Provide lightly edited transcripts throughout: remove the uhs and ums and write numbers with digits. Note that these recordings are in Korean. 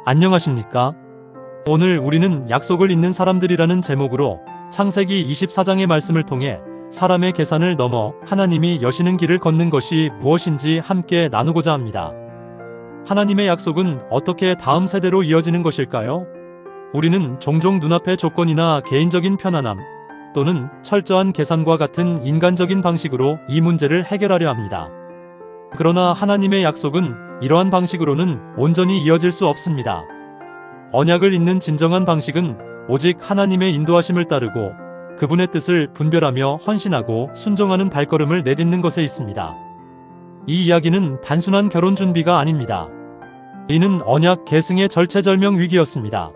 안녕하십니까? 오늘 우리는 약속을 잇는 사람들이라는 제목으로 창세기 24장의 말씀을 통해 사람의 계산을 넘어 하나님이 여시는 길을 걷는 것이 무엇인지 함께 나누고자 합니다. 하나님의 약속은 어떻게 다음 세대로 이어지는 것일까요? 우리는 종종 눈앞의 조건이나 개인적인 편안함 또는 철저한 계산과 같은 인간적인 방식으로 이 문제를 해결하려 합니다. 그러나 하나님의 약속은 이러한 방식으로는 온전히 이어질 수 없습니다. 언약을 잇는 진정한 방식은 오직 하나님의 인도하심을 따르고 그분의 뜻을 분별하며 헌신하고 순종하는 발걸음을 내딛는 것에 있습니다. 이 이야기는 단순한 결혼 준비가 아닙니다. 이는 언약 계승의 절체절명 위기였습니다.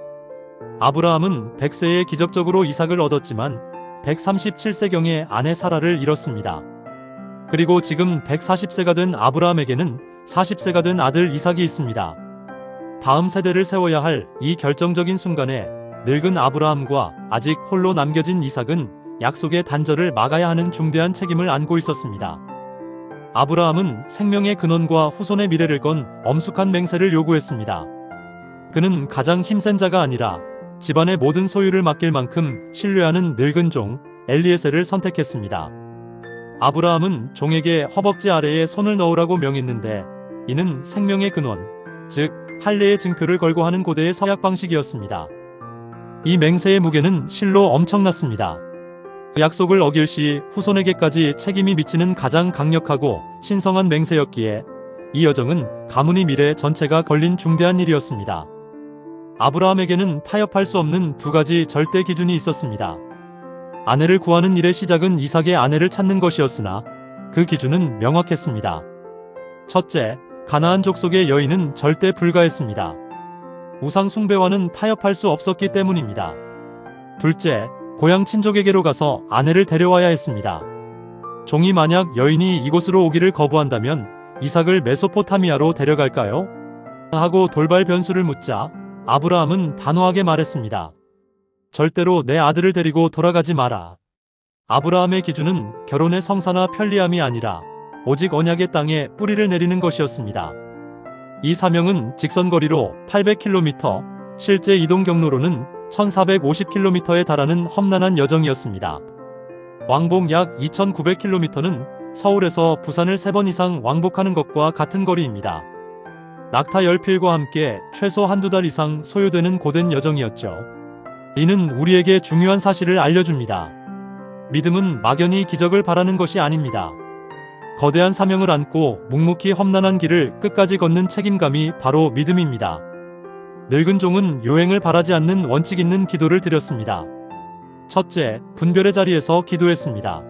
아브라함은 100세에 기적적으로 이삭을 얻었지만 137세경에 아내 사라를 잃었습니다. 그리고 지금 140세가 된 아브라함에게는 40세가 된 아들 이삭이 있습니다. 다음 세대를 세워야 할 이 결정적인 순간에 늙은 아브라함과 아직 홀로 남겨진 이삭은 약속의 단절을 막아야 하는 중대한 책임을 안고 있었습니다. 아브라함은 생명의 근원과 후손의 미래를 건 엄숙한 맹세를 요구했습니다. 그는 가장 힘센 자가 아니라 집안의 모든 소유를 맡길 만큼 신뢰하는 늙은 종 엘리에셀을 선택했습니다. 아브라함은 종에게 허벅지 아래에 손을 넣으라고 명했는데 이는 생명의 근원, 즉 할례의 증표를 걸고 하는 고대의 서약 방식이었습니다. 이 맹세의 무게는 실로 엄청났습니다. 약속을 어길 시 후손에게까지 책임이 미치는 가장 강력하고 신성한 맹세였기에 이 여정은 가문의 미래 전체가 걸린 중대한 일이었습니다. 아브라함에게는 타협할 수 없는 두 가지 절대 기준이 있었습니다. 아내를 구하는 일의 시작은 이삭의 아내를 찾는 것이었으나 그 기준은 명확했습니다. 첫째, 가나안 족속의 여인은 절대 불가했습니다. 우상 숭배와는 타협할 수 없었기 때문입니다. 둘째, 고향 친족에게로 가서 아내를 데려와야 했습니다. 종이 만약 여인이 이곳으로 오기를 거부한다면 이삭을 메소포타미아로 데려갈까요? 하고 돌발 변수를 묻자 아브라함은 단호하게 말했습니다. 절대로 내 아들을 데리고 돌아가지 마라. 아브라함의 기준은 결혼의 성사나 편리함이 아니라 오직 언약의 땅에 뿌리를 내리는 것이었습니다. 이 사명은 직선거리로 800km, 실제 이동 경로로는 1450km에 달하는 험난한 여정이었습니다. 왕복 약 2900km는 서울에서 부산을 3번 이상 왕복하는 것과 같은 거리입니다. 낙타 열필과 함께 최소 한두 달 이상 소요되는 고된 여정이었죠. 이는 우리에게 중요한 사실을 알려줍니다. 믿음은 막연히 기적을 바라는 것이 아닙니다. 거대한 사명을 안고 묵묵히 험난한 길을 끝까지 걷는 책임감이 바로 믿음입니다. 늙은 종은 요행을 바라지 않는 원칙 있는 기도를 드렸습니다. 첫째, 분별의 자리에서 기도했습니다.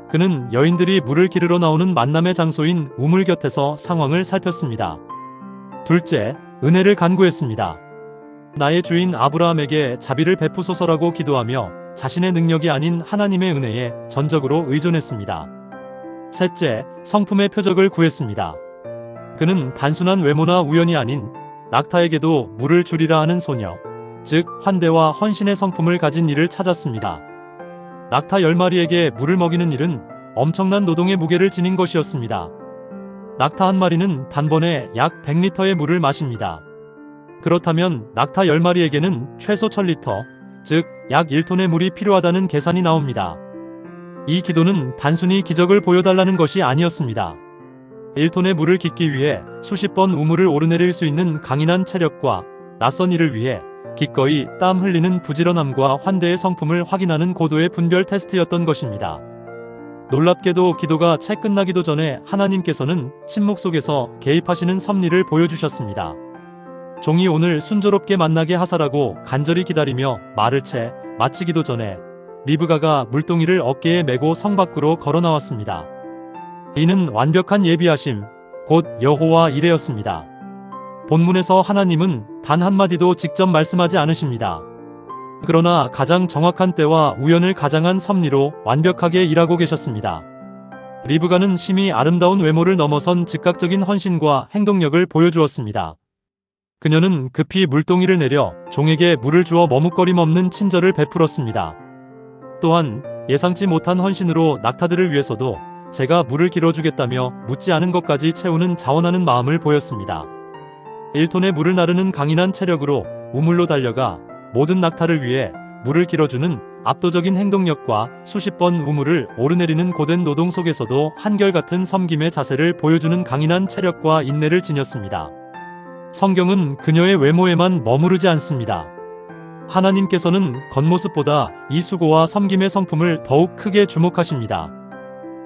그는 여인들이 물을 기르러 나오는 만남의 장소인 우물 곁에서 상황을 살폈습니다. 둘째, 은혜를 간구했습니다. 나의 주인 아브라함에게 자비를 베푸소서라고 기도하며 자신의 능력이 아닌 하나님의 은혜에 전적으로 의존했습니다. 셋째, 성품의 표적을 구했습니다. 그는 단순한 외모나 우연이 아닌 낙타에게도 물을 주리라 하는 소녀, 즉 환대와 헌신의 성품을 가진 이를 찾았습니다. 낙타 10마리에게 물을 먹이는 일은 엄청난 노동의 무게를 지닌 것이었습니다. 낙타 한 마리는 단번에 약 100리터의 물을 마십니다. 그렇다면 낙타 10마리에게는 최소 1000리터, 즉 약 1톤의 물이 필요하다는 계산이 나옵니다. 이 기도는 단순히 기적을 보여달라는 것이 아니었습니다. 1톤의 물을 깃기 위해 수십 번 우물을 오르내릴 수 있는 강인한 체력과 낯선 일을 위해 기꺼이 땀 흘리는 부지런함과 환대의 성품을 확인하는 고도의 분별 테스트였던 것입니다. 놀랍게도 기도가 채 끝나기도 전에 하나님께서는 침묵 속에서 개입하시는 섭리를 보여주셨습니다. 종이 오늘 순조롭게 만나게 하사라고 간절히 기다리며 말을 채 마치기도 전에 리브가가 물동이를 어깨에 메고 성 밖으로 걸어 나왔습니다. 이는 완벽한 예비하심, 곧 여호와 이레였습니다. 본문에서 하나님은 단 한마디도 직접 말씀하지 않으십니다. 그러나 가장 정확한 때와 우연을 가장한 섭리로 완벽하게 일하고 계셨습니다. 리브가는 심히 아름다운 외모를 넘어선 즉각적인 헌신과 행동력을 보여주었습니다. 그녀는 급히 물동이를 내려 종에게 물을 주어 머뭇거림 없는 친절을 베풀었습니다. 또한 예상치 못한 헌신으로 낙타들을 위해서도 제가 물을 길어주겠다며 묻지 않은 것까지 채우는 자원하는 마음을 보였습니다. 1톤의 물을 나르는 강인한 체력으로 우물로 달려가 모든 낙타를 위해 물을 길어주는 압도적인 행동력과 수십 번 우물을 오르내리는 고된 노동 속에서도 한결같은 섬김의 자세를 보여주는 강인한 체력과 인내를 지녔습니다. 성경은 그녀의 외모에만 머무르지 않습니다. 하나님께서는 겉모습보다 이 수고와 섬김의 성품을 더욱 크게 주목하십니다.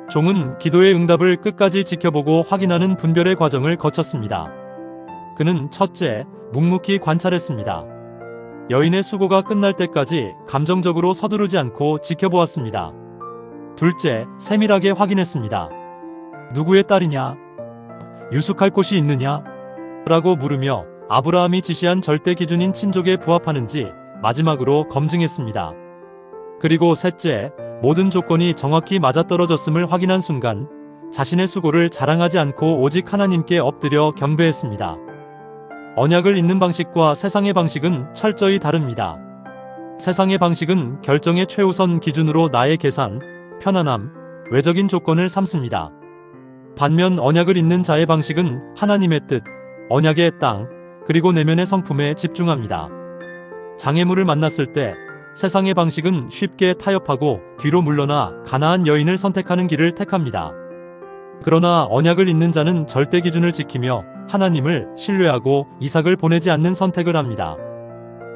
종은 기도의 응답을 끝까지 지켜보고 확인하는 분별의 과정을 거쳤습니다. 그는 첫째, 묵묵히 관찰했습니다. 여인의 수고가 끝날 때까지 감정적으로 서두르지 않고 지켜보았습니다. 둘째, 세밀하게 확인했습니다. 누구의 딸이냐? 유숙할 곳이 있느냐? 라고 물으며 아브라함이 지시한 절대 기준인 친족에 부합하는지 마지막으로 검증했습니다. 그리고 셋째, 모든 조건이 정확히 맞아떨어졌음을 확인한 순간 자신의 수고를 자랑하지 않고 오직 하나님께 엎드려 경배했습니다. 언약을 잇는 방식과 세상의 방식은 철저히 다릅니다. 세상의 방식은 결정의 최우선 기준으로 나의 계산, 편안함, 외적인 조건을 삼습니다. 반면 언약을 잇는 자의 방식은 하나님의 뜻, 언약의 땅, 그리고 내면의 성품에 집중합니다. 장애물을 만났을 때 세상의 방식은 쉽게 타협하고 뒤로 물러나 가나안 여인을 선택하는 길을 택합니다. 그러나 언약을 잇는 자는 절대 기준을 지키며 하나님을 신뢰하고 이삭을 보내지 않는 선택을 합니다.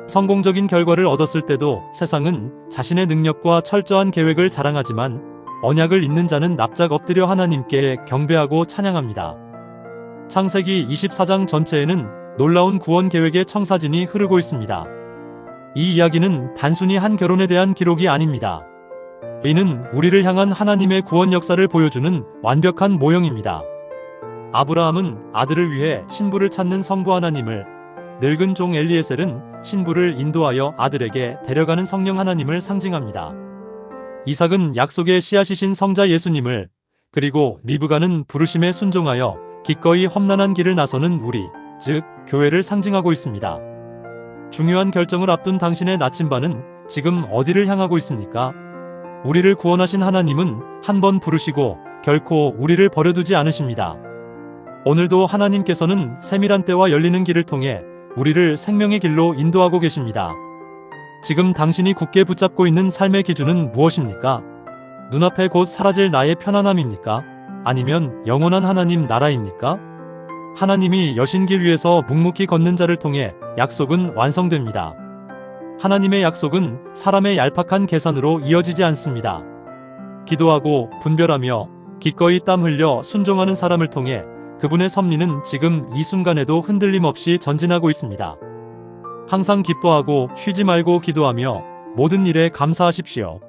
성공적인 결과를 얻었을 때도 세상은 자신의 능력과 철저한 계획을 자랑하지만 언약을 잇는 자는 납작 엎드려 하나님께 경배하고 찬양합니다. 창세기 24장 전체에는 놀라운 구원 계획의 청사진이 흐르고 있습니다. 이 이야기는 단순히 한 결혼에 대한 기록이 아닙니다. 이는 우리를 향한 하나님의 구원 역사를 보여주는 완벽한 모형입니다. 아브라함은 아들을 위해 신부를 찾는 성부 하나님을, 늙은 종 엘리에셀은 신부를 인도하여 아들에게 데려가는 성령 하나님을 상징합니다. 이삭은 약속의 씨앗이신 성자 예수님을, 그리고 리브가는 부르심에 순종하여 기꺼이 험난한 길을 나서는 우리, 즉 교회를 상징하고 있습니다. 중요한 결정을 앞둔 당신의 나침반은 지금 어디를 향하고 있습니까? 우리를 구원하신 하나님은 한 번 부르시고 결코 우리를 버려두지 않으십니다. 오늘도 하나님께서는 세밀한 때와 열리는 길을 통해 우리를 생명의 길로 인도하고 계십니다. 지금 당신이 굳게 붙잡고 있는 삶의 기준은 무엇입니까? 눈앞에 곧 사라질 나의 편안함입니까? 아니면 영원한 하나님 나라입니까? 하나님이 여신 길 위에서 묵묵히 걷는 자를 통해 약속은 완성됩니다. 하나님의 약속은 사람의 얄팍한 계산으로 이어지지 않습니다. 기도하고 분별하며 기꺼이 땀 흘려 순종하는 사람을 통해 그분의 섭리는 지금 이 순간에도 흔들림 없이 전진하고 있습니다. 항상 기뻐하고 쉬지 말고 기도하며 모든 일에 감사하십시오.